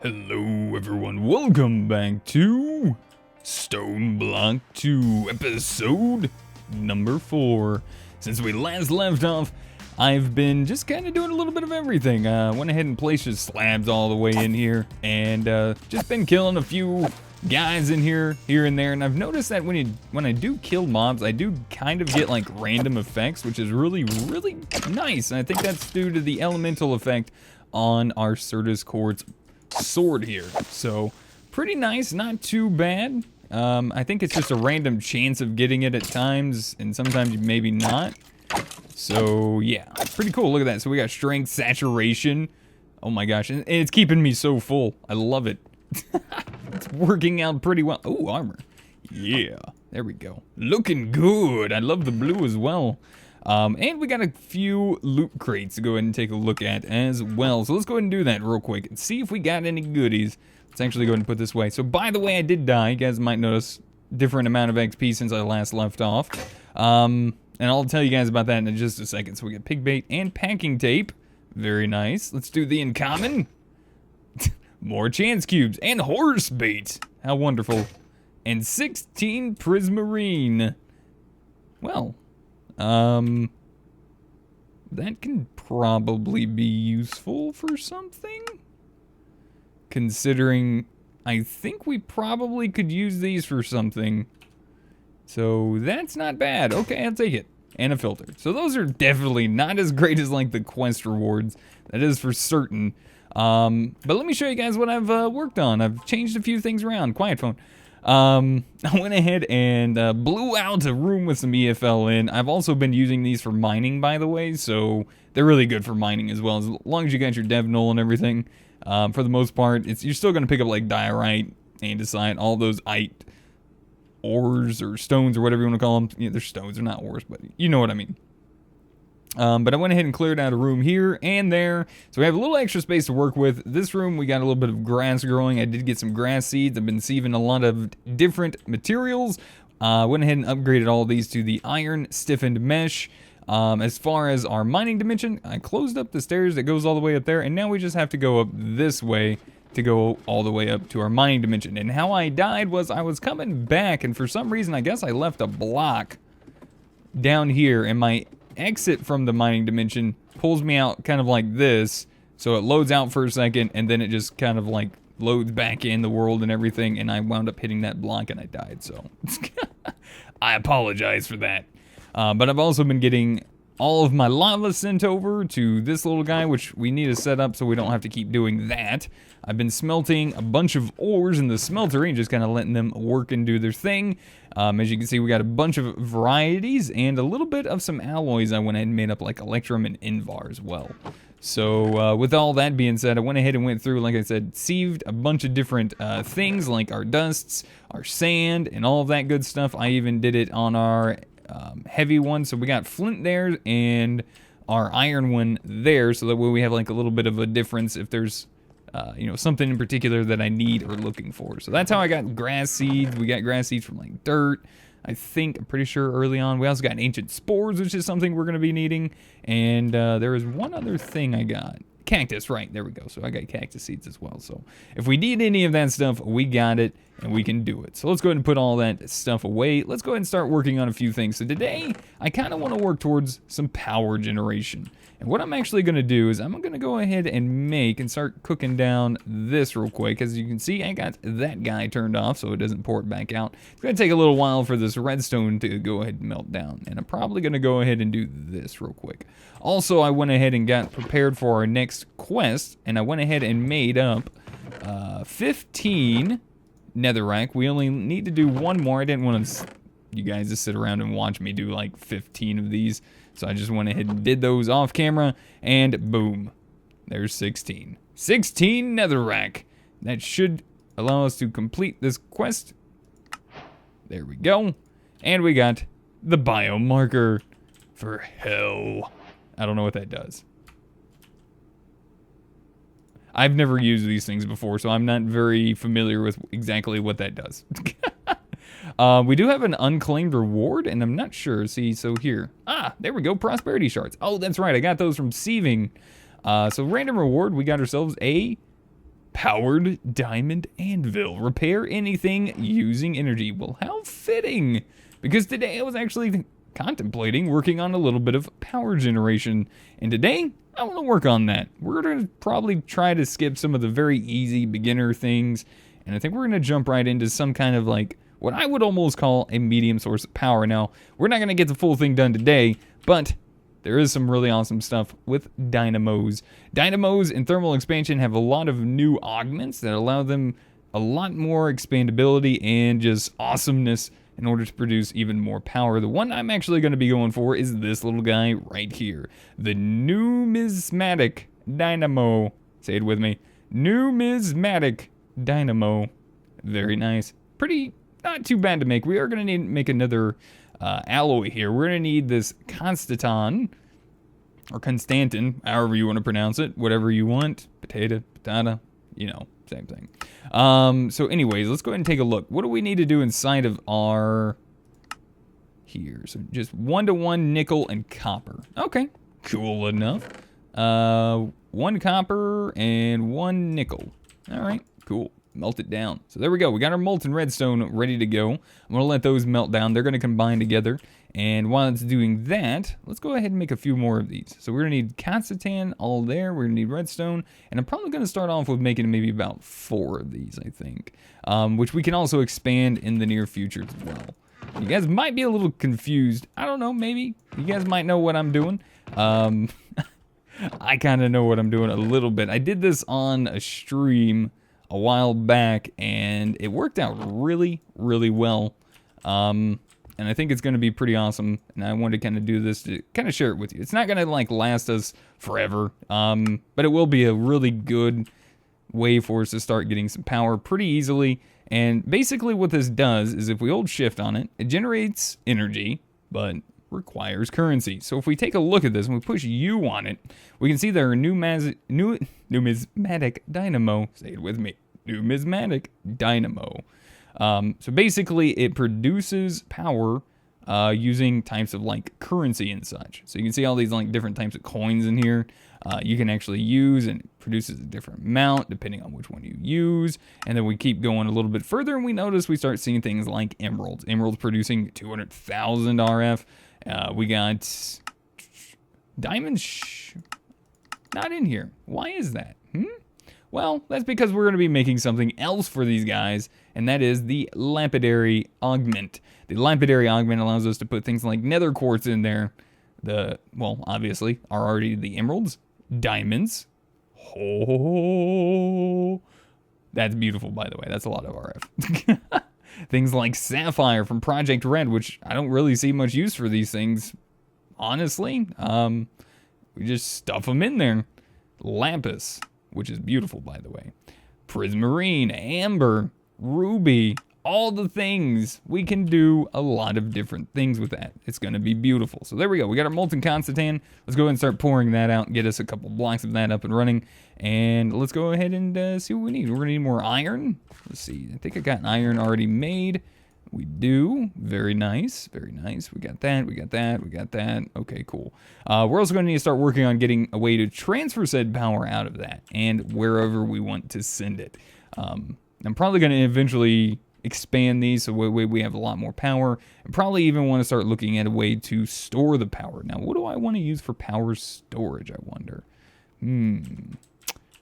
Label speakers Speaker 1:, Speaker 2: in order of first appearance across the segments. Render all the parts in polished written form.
Speaker 1: Hello everyone, welcome back to StoneBlock 2, episode number 4. Since we last left off, I've been just kind of doing a little bit of everything. Went ahead and placed just slabs all the way in here, and just been killing a few guys in here and there. And I've noticed that when I do kill mobs, I do kind of get like random effects, which is really nice. And I think that's due to the elemental effect on our Certus Quartz sword here. So pretty nice, not too bad. I think it's just a random chance of getting it at times, and sometimes maybe not. So yeah, pretty cool. Look at that. So we got strength, saturation. Oh my gosh, and it's keeping me so full. I love it. It's working out pretty well. Oh, armor. Yeah, there we go. Looking good. I love the blue as well. And we got a few loot crates to go ahead and take a look at as well. So let's go ahead and do that real quick and see if we got any goodies. Let's actually go ahead and put this way. So by the way, I did die. You guys might notice different amount of XP since I last left off. And I'll tell you guys about that in just a second. So we got pig bait and packing tape. Very nice. Let's do the uncommon. More chance cubes and horse bait. How wonderful. And 16 prismarine. Well, that can probably be useful for something. Considering I think we probably could use these for something. So that's not bad. Okay, I'll take it. And a filter. So those are definitely not as great as like the quest rewards. That is for certain. But let me show you guys what I've worked on. I've changed a few things around. Quiet phone. I went ahead and blew out a room with some EFL in. I've also been using these for mining, by the way, so they're really good for mining as well. As long as you got your dev null and everything, for the most part, you're still going to pick up like diorite, andesite, all those ores or stones or whatever you want to call them. Yeah, they're stones, they're not ores, but you know what I mean. But I went ahead and cleared out a room here and there. So we have a little extra space to work with. This room, we got a little bit of grass growing. I did get some grass seeds. I've been sieving a lot of different materials. Went ahead and upgraded all of these to the iron stiffened mesh. As far as our mining dimension, I closed up the stairs that goes all the way up there. And now we just have to go up this way to go all the way up to our mining dimension. And how I died was I was coming back, and for some reason, I guess I left a block down here, and my exit from the mining dimension pulls me out kind of like this. So it loads out for a second, and then it just kind of like loads back in the world and everything, and I wound up hitting that block and I died. So I apologize for that. But I've also been getting all of my lava sent over to this little guy, which we need to set up so we don't have to keep doing that. I've been smelting a bunch of ores in the smeltery and just kind of letting them work and do their thing. As you can see, we got a bunch of varieties and a little bit of some alloys I went ahead and made up, like Electrum and Invar as well. So with all that being said, I went ahead and went through, like I said, sieved a bunch of different things like our dusts, our sand, and all of that good stuff. I even did it on our heavy one. So we got flint there and our iron one there. So that way we have like a little bit of a difference if there's you know, something in particular that I need or looking for. So that's how I got grass seeds. We got grass seeds from like dirt, I think, I'm pretty sure early on. We also got ancient spores, which is something we're going to be needing. And there is one other thing I got. Cactus, right, there we go. So I got cactus seeds as well. So if we need any of that stuff, we got it and we can do it. So let's go ahead and put all that stuff away. Let's go ahead and start working on a few things. So today, I kind of want to work towards some power generation. And what I'm actually going to do is I'm going to go ahead and make and start cooking down this real quick. As you can see, I got that guy turned off so it doesn't pour it back out. It's going to take a little while for this redstone to go ahead and melt down. And I'm probably going to go ahead and do this real quick. Also, I went ahead and got prepared for our next quest. And I went ahead and made up 15 netherrack. We only need to do one more. I didn't want you guys to sit around and watch me do like 15 of these. So I just went ahead and did those off camera, and boom, there's 16. 16 netherrack. That should allow us to complete this quest. There we go. And we got the biomarker for hell. I don't know what that does. I've never used these things before, so I'm not very familiar with exactly what that does. We do have an unclaimed reward, and I'm not sure. See, so here. Ah, there we go, prosperity shards. Oh, that's right, I got those from sieving. So random reward, we got ourselves a powered diamond anvil. Repair anything using energy. Well, how fitting, because today I was actually contemplating working on a little bit of power generation, and today I want to work on that. We're going to probably try to skip some of the very easy beginner things, and I think we're going to jump right into some kind of like what I would almost call a medium source of power. Now, we're not going to get the full thing done today, but there is some really awesome stuff with dynamos. Dynamos in thermal expansion have a lot of new augments that allow them a lot more expandability and just awesomeness in order to produce even more power. The one I'm actually going to be going for is this little guy right here. The Numismatic Dynamo. Say it with me. Numismatic Dynamo. Very nice. Pretty, not too bad to make. We are going to need to make another alloy here. We're going to need this Constatine, or Constantin, however you want to pronounce it. Whatever you want. Potato, patata, you know. Same thing. So anyways, let's go ahead and take a look. What do we need to do inside of our here? So just 1-to-1 nickel and copper. Okay, cool enough. 1 copper and 1 nickel. All right, cool. Melt it down. So there we go. We got our molten redstone ready to go. I'm going to let those melt down. They're going to combine together. And while it's doing that, let's go ahead and make a few more of these. So we're going to need Constatine all there. We're going to need redstone. And I'm probably going to start off with making maybe about 4 of these, I think. Which we can also expand in the near future as well. You guys might be a little confused. I don't know, maybe. You guys might know what I'm doing. I kind of know what I'm doing a little bit. I did this on a stream a while back, and it worked out really, really well. And I think it's going to be pretty awesome, and I wanted to kind of do this to kind of share it with you. It's not going to like last us forever, but it will be a really good way for us to start getting some power pretty easily. And basically what this does is if we hold shift on it, it generates energy, but requires currency. So if we take a look at this and we push U on it, we can see there are numismatic dynamo. Say it with me. Numismatic dynamo. So basically it produces power using types of like currency and such. So you can see all these like different types of coins in here. You can actually use, and it produces a different amount depending on which one you use. And then we keep going a little bit further and we notice we start seeing things like emeralds. Emeralds producing 200,000 RF. We got diamonds not in here. Why is that? Well, that's because we're going to be making something else for these guys, and that is the Lapidary Augment. The Lapidary Augment allows us to put things like nether quartz in there. Well, obviously, are already the emeralds, diamonds. Oh, that's beautiful, by the way. That's a lot of RF. Things like sapphire from Project Red, which I don't really see much use for these things, honestly. We just stuff them in there. Lapis, which is beautiful, by the way. Prismarine, amber, ruby, all the things. We can do a lot of different things with that. It's going to be beautiful. So there we go. We got our Molten Constatine. Let's go ahead and start pouring that out and get us a couple blocks of that up and running. And let's go ahead and see what we need. We're going to need more iron. Let's see. I think I got iron already made. We do. Very nice. Very nice. We got that. We got that. We got that. Okay, cool. We're also going to need to start working on getting a way to transfer said power out of that and wherever we want to send it. I'm probably going to eventually expand these so we have a lot more power, and probably even want to start looking at a way to store the power. Now, what do I want to use for power storage, I wonder?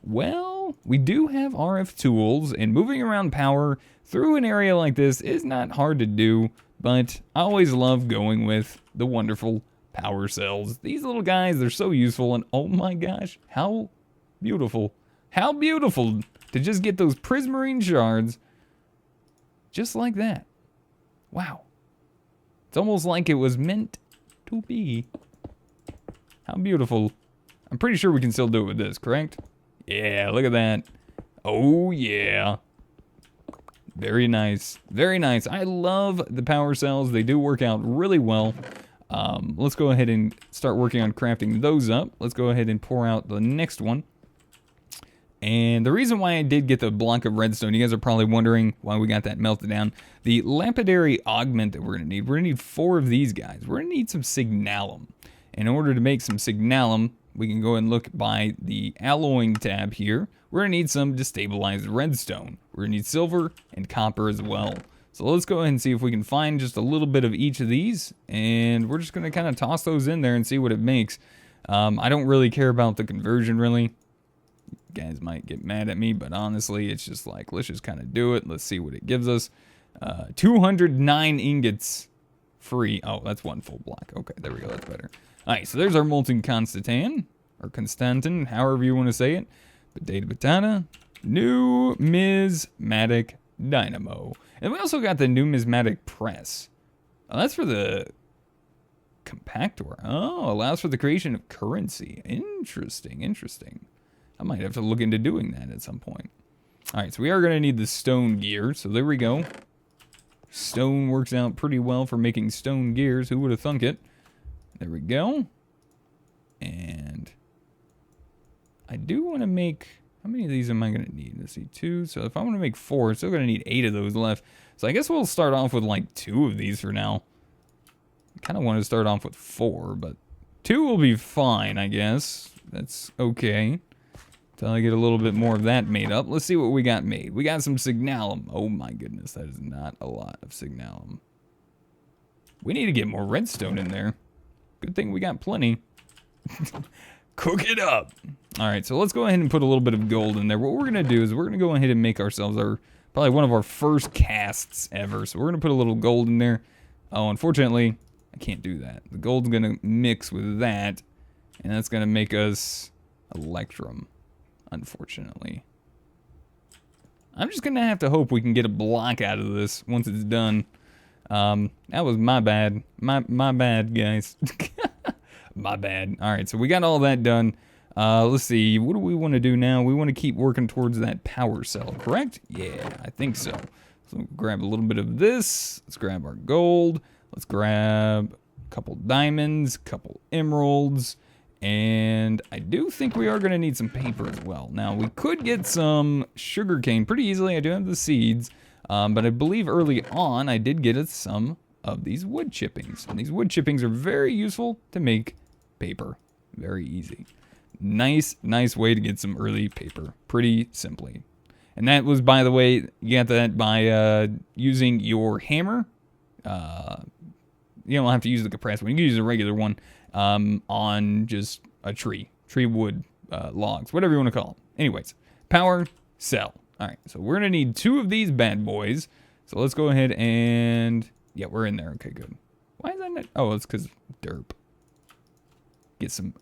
Speaker 1: Well, we do have RF tools, and moving around power through an area like this is not hard to do, but I always love going with the wonderful power cells. These little guys, they're so useful, and oh my gosh, how beautiful. How beautiful to just get those prismarine shards just like that. Wow. It's almost like it was meant to be. How beautiful. I'm pretty sure we can still do it with this, correct? Yeah, look at that. Oh, yeah. Very nice. Very nice. I love the power cells. They do work out really well. Let's go ahead and start working on crafting those up. Let's go ahead and pour out the next one. And the reason why I did get the block of redstone, you guys are probably wondering why we got that melted down. The Lapidary Augment that we're going to need 4 of these guys. We're going to need some signalum. In order to make some signalum, we can go ahead and look by the alloying tab here. We're going to need some destabilized redstone. We're going to need silver and copper as well. So let's go ahead and see if we can find just a little bit of each of these. And we're just going to kind of toss those in there and see what it makes. I don't really care about the conversion, really. You guys might get mad at me, but honestly, it's just like, let's just kind of do it. Let's see what it gives us. 209 ingots free. Oh, that's one full block. Okay, there we go. That's better. All right, so there's our Molten Constatine, or Constantin, however you want to say it. Potato Patata, Numismatic Dynamo. And we also got the Numismatic Press. Oh, that's for the compactor. Oh, allows for the creation of currency. Interesting, interesting. I might have to look into doing that at some point. All right, so we are going to need the stone gear. So there we go. Stone works out pretty well for making stone gears. Who would have thunk it? There we go. And I do want to make... How many of these am I going to need? Let's see, 2. So if I want to make 4, I'm still going to need 8 of those left. So I guess we'll start off with like 2 of these for now. I kind of want to start off with 4, but 2 will be fine, I guess. That's okay. Until I get a little bit more of that made up. Let's see what we got made. We got some signalum. Oh my goodness, that is not a lot of signalum. We need to get more redstone in there. Good thing we got plenty. Cook it up. All right, so let's go ahead and put a little bit of gold in there. What we're going to do is we're going to go ahead and make ourselves probably one of our first casts ever. So we're going to put a little gold in there. Oh, unfortunately, I can't do that. The gold's going to mix with that, and that's going to make us electrum, unfortunately. I'm just going to have to hope we can get a block out of this once it's done. That was my bad. My bad, guys. My bad. All right, so we got all that done. Let's see. What do we want to do now? We want to keep working towards that power cell, correct? Yeah, I think so. So grab a little bit of this. Let's grab our gold. Let's grab a couple diamonds, a couple emeralds, and I do think we are going to need some paper as well. Now, we could get some sugarcane pretty easily. I do have the seeds, but I believe early on I did get some of these wood chippings. And these wood chippings are very useful to make paper. Very easy. Nice way to get some early paper. Pretty simply. And that was, by the way, you get that by using your hammer. You don't have to use the compressed one. You can use a regular one on just a tree wood, logs, whatever you want to call them. Anyways, power cell. All right, so we're going to need 2 of these bad boys. So let's go ahead and... Yeah, we're in there. Okay, good. Why is that not... Oh, it's because derp. Get some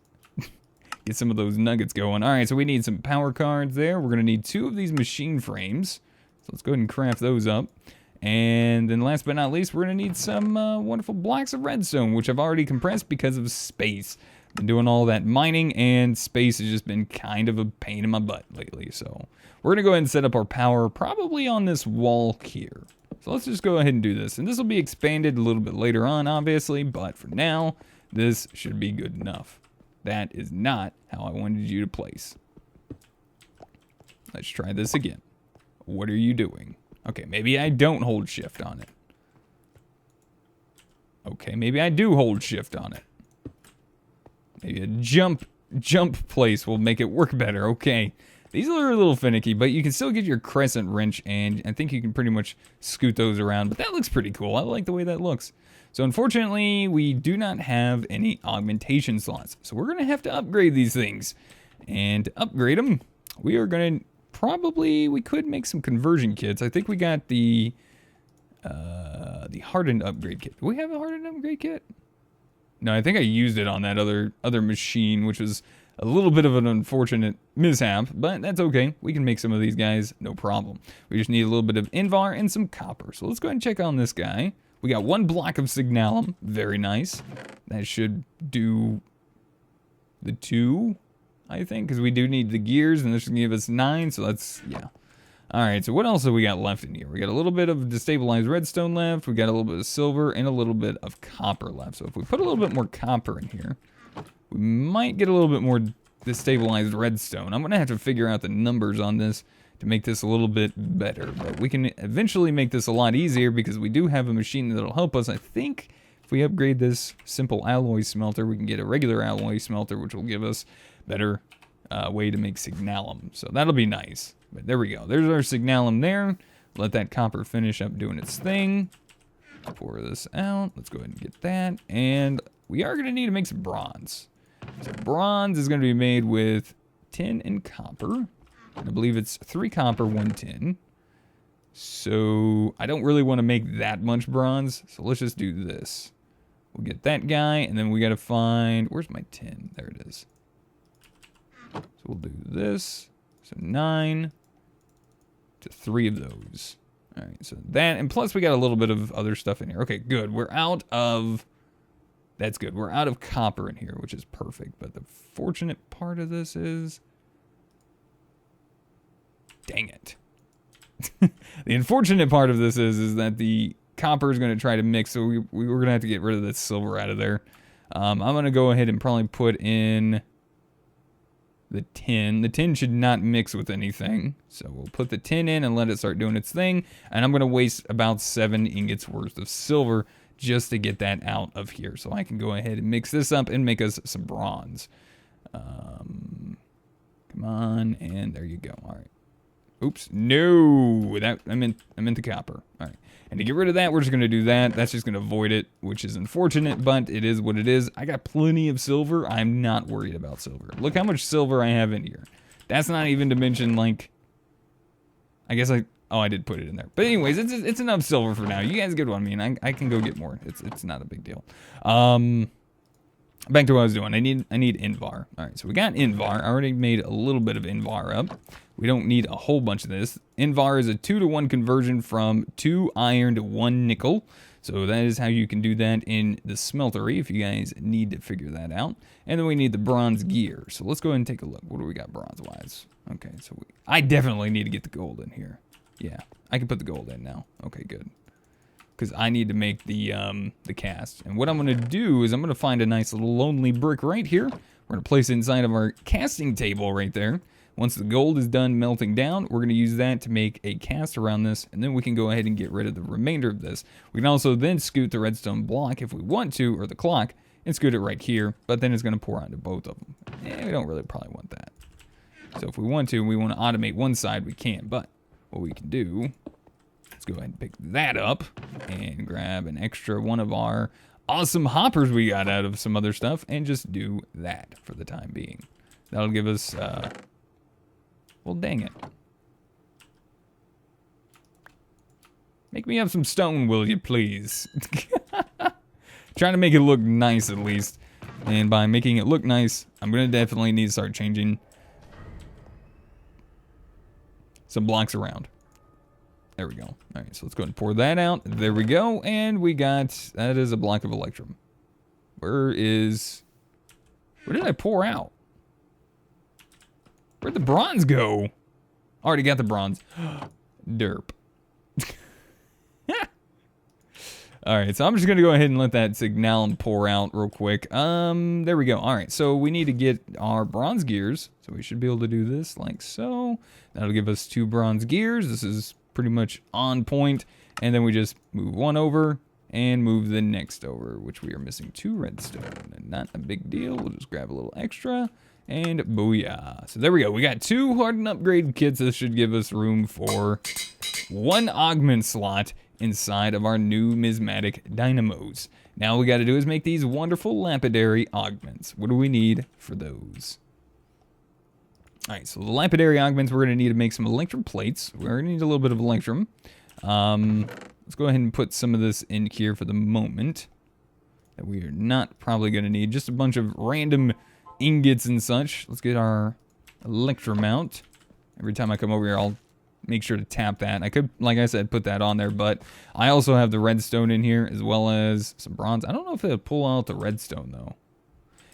Speaker 1: of those nuggets going. All right, so we need some power cards there. We're going to need 2 of these machine frames. So let's go ahead and craft those up. And then last but not least, we're going to need some wonderful blocks of redstone, which I've already compressed because of space. Been doing all that mining, and space has just been kind of a pain in my butt lately. So we're going to go ahead and set up our power probably on this wall here. So let's just go ahead and do this. And this will be expanded a little bit later on, obviously. But for now, this should be good enough. That is not how I wanted you to place. Let's try this again. What are you doing? Okay, maybe I don't hold shift on it. Okay, maybe I do hold shift on it. Maybe a jump place will make it work better. Okay. These are a little finicky, but you can still get your crescent wrench, and I think you can pretty much scoot those around. But that looks pretty cool. I like the way that looks. So unfortunately, we do not have any augmentation slots. So we're going to have to upgrade these things. And to upgrade them, we are going to we could make some conversion kits. I think we got the Hardened Upgrade Kit. Do we have a Hardened Upgrade Kit? No, I think I used it on that other machine, which was a little bit of an unfortunate mishap, but that's okay. We can make some of these guys, no problem. We just need a little bit of Invar and some copper. So let's go ahead and check on this guy. We got 1 block of signalum. Very nice. That should do the 2, I think, because we do need the gears, and this should give us 9, so that's, yeah. All right, so what else have we got left in here? We got a little bit of destabilized redstone left. We got a little bit of silver and a little bit of copper left. So if we put a little bit more copper in here, we might get a little bit more destabilized redstone. I'm going to have to figure out the numbers on this to make this a little bit better. But we can eventually make this a lot easier because we do have a machine that'll help us. I think, if we upgrade this simple alloy smelter, we can get a regular alloy smelter, which will give us better way to make signalum. So that'll be nice. But there we go. There's our signalum there. Let that copper finish up doing its thing. Let's pour this out. Let's go ahead and get that. And we are going to need to make some bronze. So bronze is going to be made with tin and copper. And I believe it's 3 copper, 1 tin. So I don't really want to make that much bronze. So let's just do this. We'll get that guy. And then we got to find... Where's my tin? There it is. So we'll do this. So 9 to 3 of those. All right, so that, and plus we got a little bit of other stuff in here. Okay, good. We're out of, that's good. We're out of copper in here, which is perfect. But the fortunate part of this is, dang it. The unfortunate part of this is that the copper is going to try to mix, so we're going to have to get rid of the silver out of there. I'm going to go ahead and probably put in the tin. The tin should not mix with anything. So we'll put the tin in and let it start doing its thing. And I'm going to waste about 7 ingots worth of silver just to get that out of here. So I can go ahead and mix this up and make us some bronze. Come on, and there you go. All right. Oops, no, I meant the copper. All right, and to get rid of that, we're just gonna do that. That's just gonna void it, which is unfortunate, but it is what it is. I got plenty of silver. I'm not worried about silver. Look how much silver I have in here. That's not even to mention, like, I guess I did put it in there. But anyways, it's enough silver for now. You guys get what I mean. I can go get more. It's not a big deal. Back to what I was doing. I need Invar. All right, so we got Invar. I already made a little bit of Invar up. We don't need a whole bunch of this. Invar is a 2-to-1 conversion from 2 iron to 1 nickel. So that is how you can do that in the smeltery if you guys need to figure that out. And then we need the bronze gear. So let's go ahead and take a look. What do we got bronze-wise? Okay, so I definitely need to get the gold in here. Yeah, I can put the gold in now. Okay, good. Because I need to make the cast. And what I'm going to do is I'm going to find a nice little lonely brick right here. We're going to place it inside of our casting table right there. Once the gold is done melting down, we're going to use that to make a cast around this, and then we can go ahead and get rid of the remainder of this. We can also then scoot the redstone block if we want to, or the clock, and scoot it right here, but then it's going to pour onto both of them. We don't really probably want that. So if we want to, and we want to automate one side, we can, but what we can do, let's go ahead and pick that up, and grab an extra one of our awesome hoppers we got out of some other stuff, and just do that for the time being. That'll give us... well, dang it. Make me have some stone, will you, please? Trying to make it look nice, at least. And by making it look nice, I'm going to definitely need to start changing some blocks around. There we go. All right, so let's go ahead and pour that out. There we go. And we got... That is a block of electrum. Where did I pour out? Where'd the bronze go? Already got the bronze. Derp. Alright, so I'm just going to go ahead and let that signalum pour out real quick. There we go. Alright, so we need to get our bronze gears. So we should be able to do this like so. That'll give us 2 bronze gears. This is pretty much on point. And then we just move one over and move the next over, which we are missing 2 redstone. And not a big deal. We'll just grab a little extra. And booyah. So there we go. We got 2 hardened upgrade kits. This should give us room for 1 augment slot inside of our numismatic dynamos. Now all we got to do is make these wonderful lapidary augments. What do we need for those? Alright, so the lapidary augments, we're going to need to make some electrum plates. We're going to need a little bit of electrum. Let's go ahead and put some of this in here for the moment. That we are not probably going to need. Just a bunch of random ingots and such. Let's get our electrum out. Every time I come over here, I'll make sure to tap that. I could, like I said, put that on there, but I also have the redstone in here as well as some bronze. I don't know if they'll pull out the redstone though.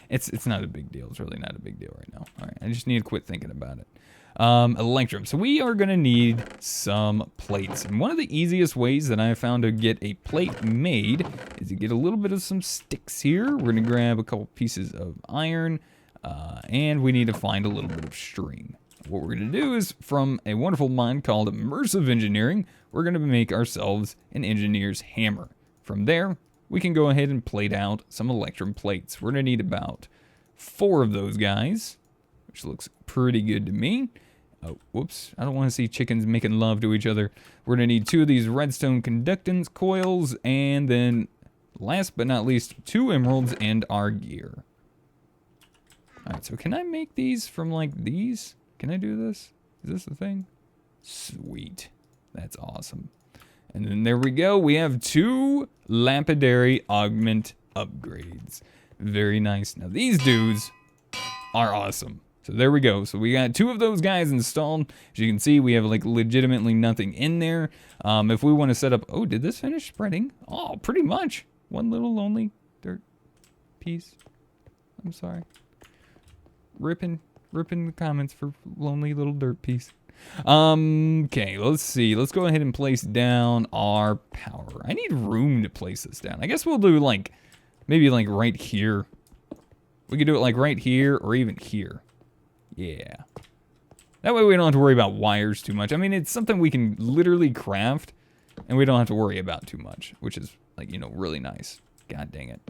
Speaker 1: It's not a big deal. It's really not a big deal right now. All right, I just need to quit thinking about it. Electrum. So we are going to need some plates. And one of the easiest ways that I have found to get a plate made is to get a little bit of some sticks here. We're going to grab a couple pieces of iron, and we need to find a little bit of string. What we're going to do is, from a wonderful mind called immersive engineering, we're going to make ourselves an engineer's hammer. From there, we're going to we can go ahead and plate out some electrum plates. We're going to need about 4 of those guys, which looks pretty good to me. Oh, whoops. I don't want to see chickens making love to each other. We're going to need 2 of these redstone conductance coils, and then, last but not least, 2 emeralds and our gear. Alright, so can I make these from, like, these? Can I do this? Is this a thing? Sweet. That's awesome. And then there we go. We have 2 Lapidary Augment upgrades. Very nice. Now, these dudes are awesome. So there we go. So we got 2 of those guys installed. As you can see, we have like legitimately nothing in there. If we want to set up... Oh, did this finish spreading? Oh, pretty much. One little lonely dirt piece. I'm sorry. Ripping the comments for lonely little dirt piece. Okay, let's see. Let's go ahead and place down our power. I need room to place this down. I guess we'll do like, maybe like right here. We could do it like right here or even here. Yeah. That way we don't have to worry about wires too much. I mean, it's something we can literally craft and we don't have to worry about too much, which is like, you know, really nice. God dang it.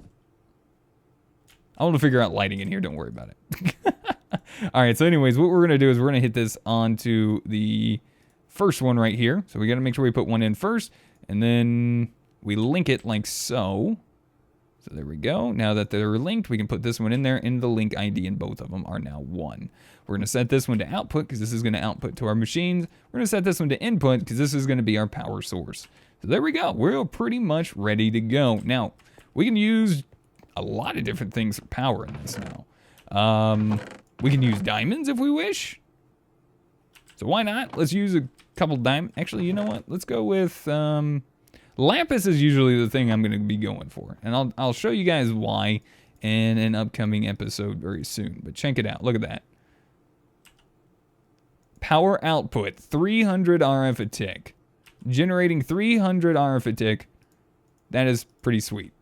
Speaker 1: I want to figure out lighting in here. Don't worry about it. All right, so anyways, what we're going to do is we're going to hit this onto the first one right here. So we got to make sure we put one in first, and then we link it like so. So there we go. Now that they're linked, we can put this one in there, and the link ID in both of them are now 1. We're going to set this one to output because this is going to output to our machines. We're going to set this one to input because this is going to be our power source. So there we go. We're pretty much ready to go. Now, we can use a lot of different things for power in this now. We can use diamonds if we wish. So why not? Let's use a couple diamonds. Actually, you know what? Let's go with lapis is usually the thing I'm going to be going for. And I'll show you guys why in an upcoming episode very soon. But check it out. Look at that. Power output, 300 RF a tick. Generating 300 RF a tick. That is pretty sweet.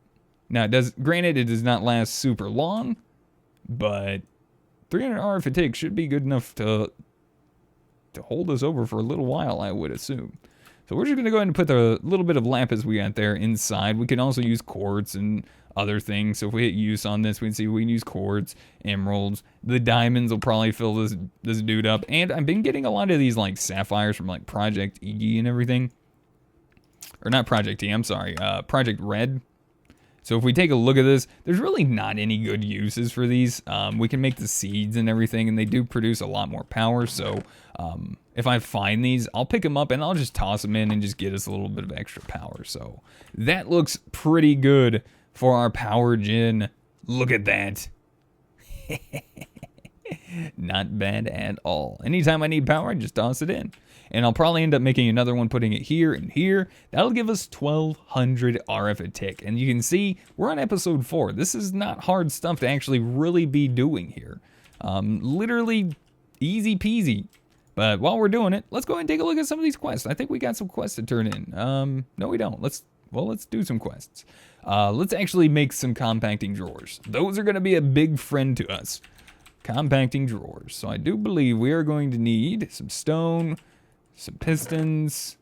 Speaker 1: Now, granted, it does not last super long, but 300 RF a tick should be good enough to hold us over for a little while, I would assume. So we're just going to go ahead and put the little bit of lapis we got there inside. We can also use quartz and other things. So if we hit use on this, we can see we can use quartz, emeralds. The diamonds will probably fill this dude up. And I've been getting a lot of these like sapphires from like Project E and everything. Or not Project E, I'm sorry. Project Red. So if we take a look at this, there's really not any good uses for these. We can make the seeds and everything, and they do produce a lot more power. So if I find these, I'll pick them up and I'll just toss them in and just get us a little bit of extra power. So that looks pretty good for our power gen. Look at that. Not bad at all. Anytime I need power, I just toss it in. And I'll probably end up making another one, putting it here and here. That'll give us 1200 RF a tick. And you can see we're on episode 4. This is not hard stuff to actually really be doing here. Literally easy peasy. But while we're doing it, let's go ahead and take a look at some of these quests. I think we got some quests to turn in. No, we don't. Let's do some quests. Let's actually make some compacting drawers. Those are going to be a big friend to us. Compacting drawers. So I do believe we are going to need some stone, some pistons.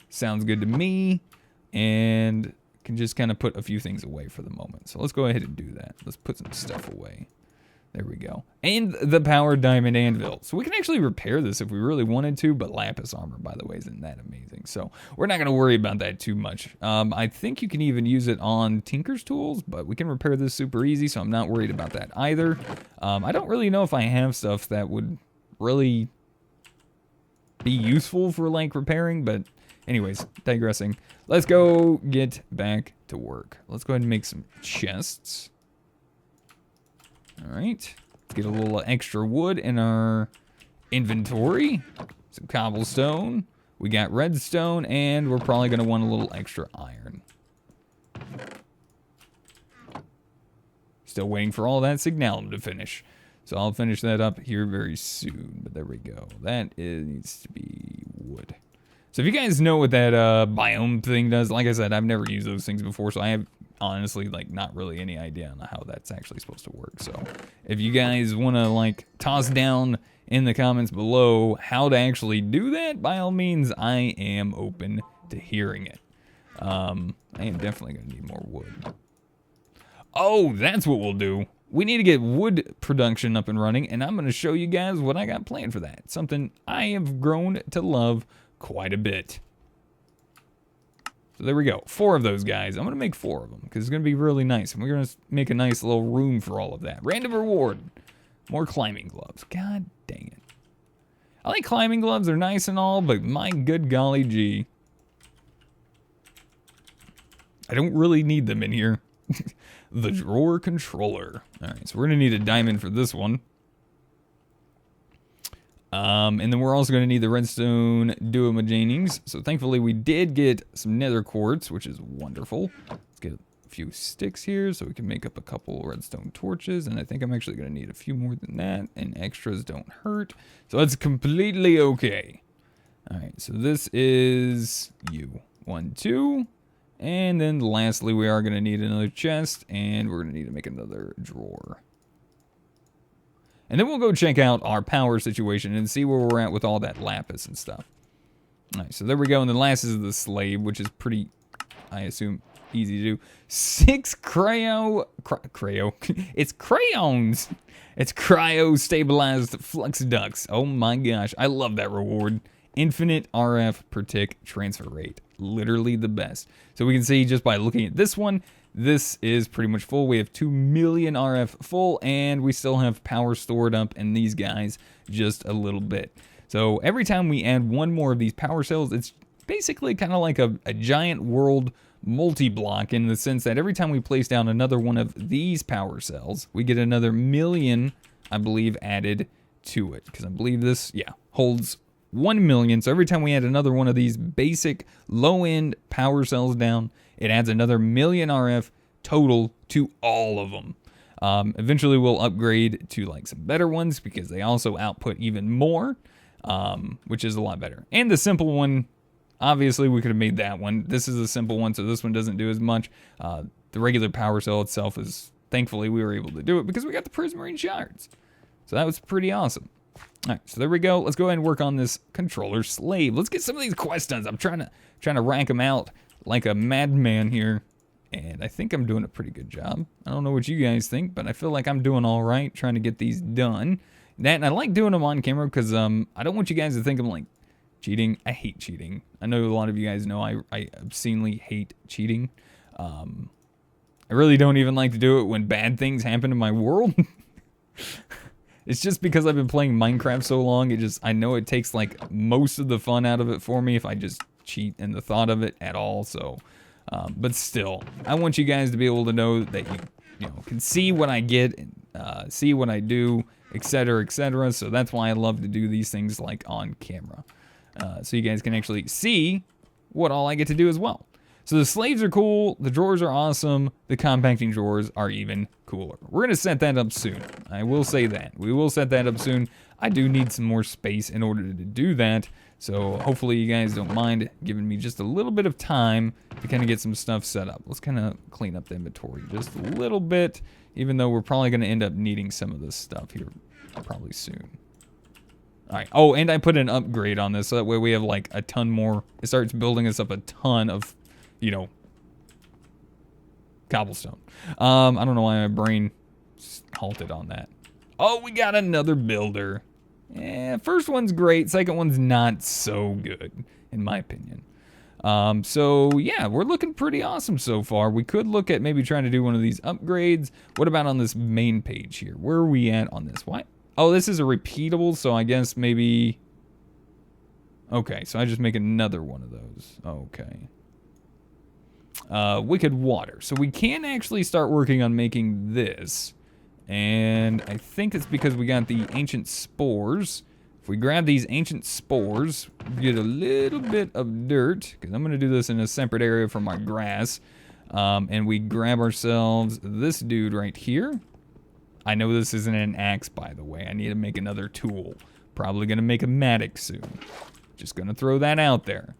Speaker 1: Sounds good to me. And can just kind of put a few things away for the moment. So let's go ahead and do that. Let's put some stuff away. There we go. And the power diamond anvil. So we can actually repair this if we really wanted to, but lapis armor, by the way, isn't that amazing. So we're not going to worry about that too much. I think you can even use it on Tinker's tools, but we can repair this super easy, so I'm not worried about that either. I don't really know if I have stuff that would really be useful for like repairing, but anyways, digressing. Let's go get back to work. Let's go ahead and make some chests. All right, let's get a little extra wood in our inventory. Some cobblestone. We got redstone, and we're probably going to want a little extra iron. Still waiting for all that signalum to finish. So I'll finish that up here very soon. But there we go. That needs to be wood. So if you guys know what that biome thing does, like I said, I've never used those things before, so I have honestly like not really any idea on how that's actually supposed to work. So if you guys want to like toss down in the comments below how to actually do that, by all means, I am open to hearing it. I am definitely going to need more wood. Oh, that's what we'll do. We need to get wood production up and running, and I'm going to show you guys what I got planned for that. Something I have grown to love quite a bit. So there we go. 4 of those guys. I'm going to make 4 of them because it's going to be really nice. And we're going to make a nice little room for all of that. Random reward. More climbing gloves. God dang it. I like climbing gloves. They're nice and all, but my good golly gee. I don't really need them in here. The drawer controller. Alright, so we're going to need a diamond for this one. And then we're also going to need the redstone duomagenings. So thankfully we did get some nether quartz, which is wonderful. Let's get a few sticks here so we can make up a couple redstone torches. And I think I'm actually going to need a few more than that. And extras don't hurt. So it's completely okay. Alright, so this is you. 1, 2. And then lastly, we are going to need another chest, and we're going to need to make another drawer. And then we'll go check out our power situation and see where we're at with all that lapis and stuff. All right, so there we go. And then last is the slave, which is pretty, I assume, easy to do. 6 it's crayons. It's cryo-stabilized flux ducts. Oh my gosh, I love that reward. Infinite RF per tick transfer rate. Literally the best. So we can see just by looking at this one, this is pretty much full. We have 2 million RF full, and we still have power stored up in these guys just a little bit. So every time we add one more of these power cells, it's basically kind of like a giant world multi-block in the sense that every time we place down another one of these power cells, we get another million, I believe, added to it. Because I believe this, yeah, holds 1 million. So every time we add another one of these basic low-end power cells down, it adds another million RF total to all of them. Eventually we'll upgrade to like some better ones because they also output even more, which is a lot better. And the simple one, obviously we could have made that one. This is a simple one, so this one doesn't do as much. The regular power cell itself is, thankfully we were able to do it because we got the prismarine shards. So that was pretty awesome. All right, so there we go. Let's go ahead and work on this controller slave. Let's get some of these quests done. I'm trying to rank them out like a madman here, and I think I'm doing a pretty good job. I don't know what you guys think, but I feel like I'm doing all right trying to get these done. And I like doing them on camera because I don't want you guys to think I'm like cheating. I hate cheating. I know a lot of you guys know I obscenely hate cheating. I really don't even like to do it when bad things happen in my world. It's just because I've been playing Minecraft so long, I know it takes like most of the fun out of it for me if I just cheat in the thought of it at all. So, but still, I want you guys to be able to know that you can see what I get, see what I do, etc., etc. So that's why I love to do these things like on camera, so you guys can actually see what all I get to do as well. So the slaves are cool, the drawers are awesome, the compacting drawers are even cooler. We're going to set that up soon. I will say that. We will set that up soon. I do need some more space in order to do that, so hopefully you guys don't mind giving me just a little bit of time to kind of get some stuff set up. Let's kind of clean up the inventory just a little bit, even though we're probably going to end up needing some of this stuff here probably soon. Alright, oh, and I put an upgrade on this, so that way we have like a ton more. It starts building us up a ton of, cobblestone. I don't know why my brain halted on that. Oh, we got another builder. Yeah, first one's great, second one's not so good, in my opinion. So yeah, we're looking pretty awesome so far. We could look at maybe trying to do one of these upgrades. What about on this main page here? Where are we at on this? Why? Oh, this is a repeatable, so I guess maybe... Okay, so I just make another one of those. Okay. Wicked water. So we can actually start working on making this. And I think it's because we got the ancient spores. If we grab these ancient spores, get a little bit of dirt, because I'm going to do this in a separate area from our grass. And we grab ourselves this dude right here. I know this isn't an axe, by the way. I need to make another tool. Probably going to make a mattock soon. Just going to throw that out there.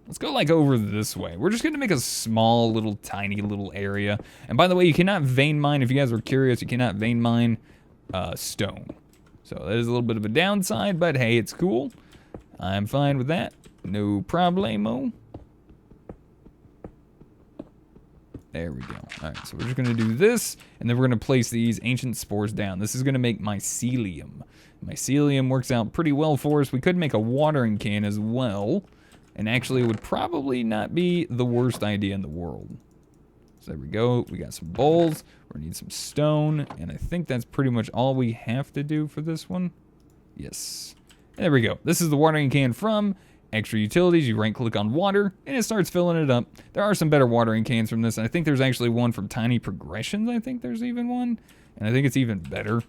Speaker 1: Let's go like over this way. We're just going to make a small little tiny little area. And by the way, you cannot vein mine. If you guys were curious, you cannot vein mine stone. So that is a little bit of a downside, but hey, it's cool. I'm fine with that. No problemo. There we go. All right, so we're just going to do this, and then we're going to place these ancient spores down. This is going to make mycelium. Mycelium works out pretty well for us. We could make a watering can as well, and actually it would probably not be the worst idea in the world. So there we go. We got some bowls. We're going to need some stone, and I think that's pretty much all we have to do for this one. Yes. And there we go. This is the watering can from Extra Utilities. You right-click on water, and it starts filling it up. There are some better watering cans from this, and I think there's actually one from Tiny Progressions. I think there's even one, and I think it's even better.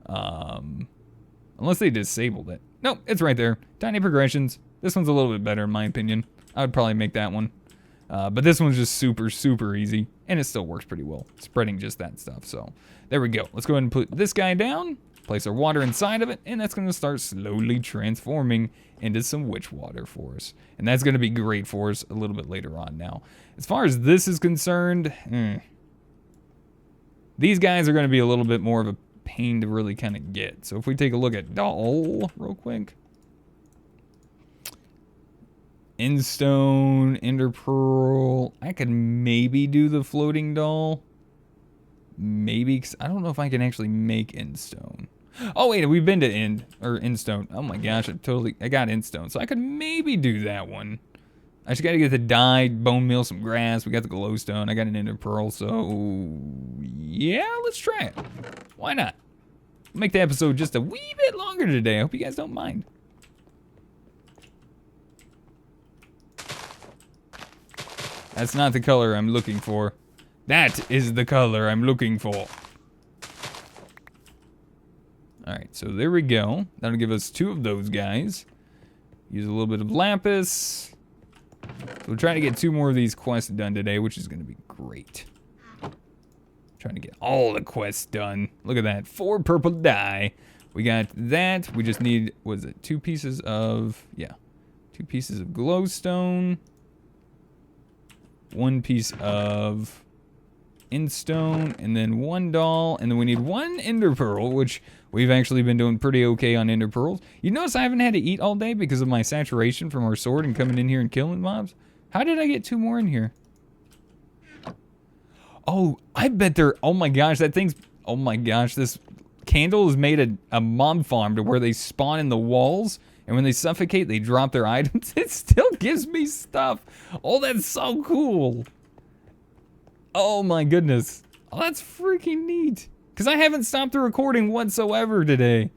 Speaker 1: Unless they disabled it. Nope, it's right there. Tiny Progressions. This one's a little bit better in my opinion. I would probably make that one. But this one's just super, super easy, and it still works pretty well, spreading just that stuff. So there we go. Let's go ahead and put this guy down, place our water inside of it, and that's going to start slowly transforming into some witch water for us. And that's going to be great for us a little bit later on now. As far as this is concerned, these guys are going to be a little bit more of a pain to really kind of get. So if we take a look at doll real quick. Endstone, Ender Pearl. I could maybe do the floating doll. Maybe, because I don't know if I can actually make Endstone. Oh wait, we've been to Endstone. Oh my gosh, I got Endstone. So I could maybe do that one. I just gotta get the dye, bone meal, some grass. We got the glowstone. I got an Ender Pearl, so yeah, let's try it. Why not? Make the episode just a wee bit longer today. I hope you guys don't mind. That's not the color I'm looking for. That is the color I'm looking for. Alright, so there we go. That'll give us 2 of those guys. Use a little bit of lapis. So we'll try to get 2 more of these quests done today, which is going to be great. Trying to get all the quests done. Look at that. 4 purple dye. We got that. We just need, what is it, 2 pieces of, yeah. 2 pieces of glowstone. 1 piece of Endstone, and then 1 doll, and then we need 1 Ender Pearl, which we've actually been doing pretty okay on Ender Pearls. You notice I haven't had to eat all day because of my saturation from our sword and coming in here and killing mobs? How did I get 2 more in here? Oh, I bet they're, oh my gosh, that thing's, oh my gosh, this candle has made a mob farm to where they spawn in the walls, and when they suffocate, they drop their items. It still gives me stuff. Oh, that's so cool. Oh my goodness. Oh, that's freaking neat. Because I haven't stopped the recording whatsoever today.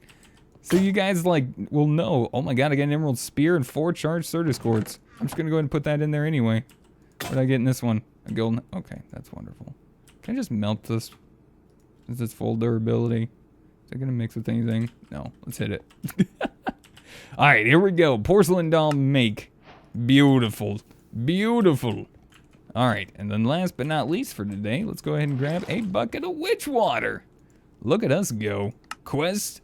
Speaker 1: So you guys, like, will know. Oh my god, I got an emerald spear and 4 charged Certus quartz. I'm just going to go ahead and put that in there anyway. What did I get in this one? A golden... Okay, that's wonderful. Can I just melt this? Is this full durability? Is it going to mix with anything? No. Let's hit it. Alright, here we go. Porcelain doll make. Beautiful. Beautiful. Alright, and then last but not least for today, let's go ahead and grab a bucket of witch water. Look at us go. Quest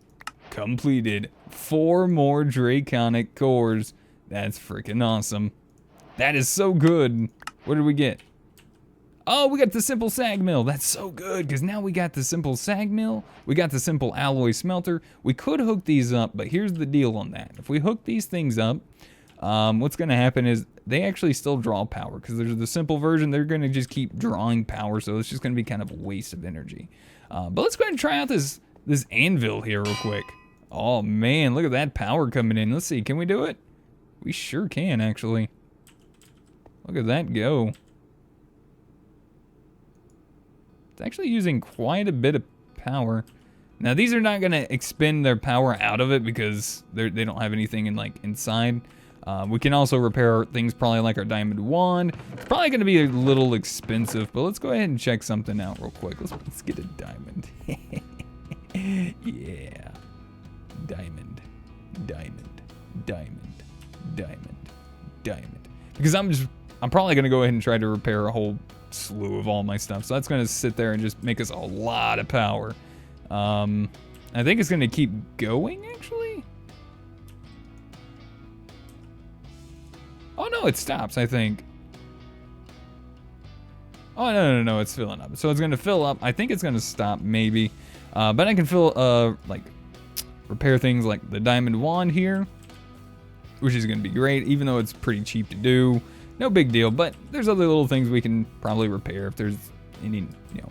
Speaker 1: completed. 4 more draconic cores. That's freaking awesome. That is so good. What did we get? Oh, we got the simple sag mill. That's so good, because now we got the simple sag mill. We got the simple alloy smelter. We could hook these up, but here's the deal on that. If we hook these things up, what's going to happen is they actually still draw power, because there's the simple version. They're going to just keep drawing power, so it's just going to be kind of a waste of energy. But let's go ahead and try out this anvil here real quick. Oh, man, look at that power coming in. Let's see, can we do it? We sure can, actually. Look at that go. It's actually using quite a bit of power. Now these are not going to expend their power out of it because they don't have anything in inside. We can also repair things probably like our diamond wand. It's probably going to be a little expensive, but let's go ahead and check something out real quick. Let's get a diamond. Yeah. Diamond. Diamond. Diamond. Diamond. Diamond. Because I'm probably going to go ahead and try to repair a whole slew of all my stuff. So that's going to sit there and just make us a lot of power. I think it's going to keep going, actually. Oh, no, it stops, I think. Oh, no, it's filling up. So it's going to fill up. I think it's going to stop, maybe. But I can repair things like the diamond wand here, which is going to be great, even though it's pretty cheap to do. no big deal, but there's other little things we can probably repair if there's any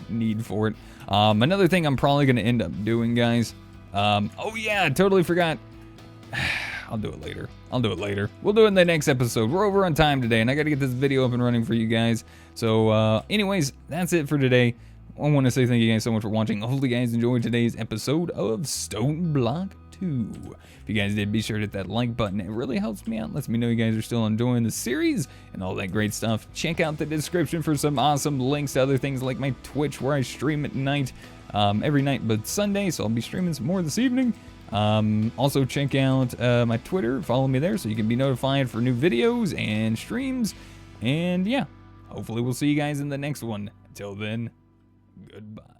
Speaker 1: need for it. Another thing I'm probably going to end up doing, guys. Oh yeah, I totally forgot. I'll do it later. We'll do it in the next episode. We're over on time today, and I got to get this video up and running for you guys. So, anyways, that's it for today. I want to say thank you guys so much for watching. Hopefully, you guys enjoyed today's episode of StoneBlock 2. If you guys did, be sure to hit that like button. It really helps me out. Lets me know you guys are still enjoying the series and all that great stuff. Check out the description for some awesome links to other things like my Twitch, where I stream at night, every night but Sunday. So I'll be streaming some more this evening. Also check out my Twitter, follow me there so you can be notified for new videos and streams. And yeah, hopefully we'll see you guys in the next one. Until then, goodbye.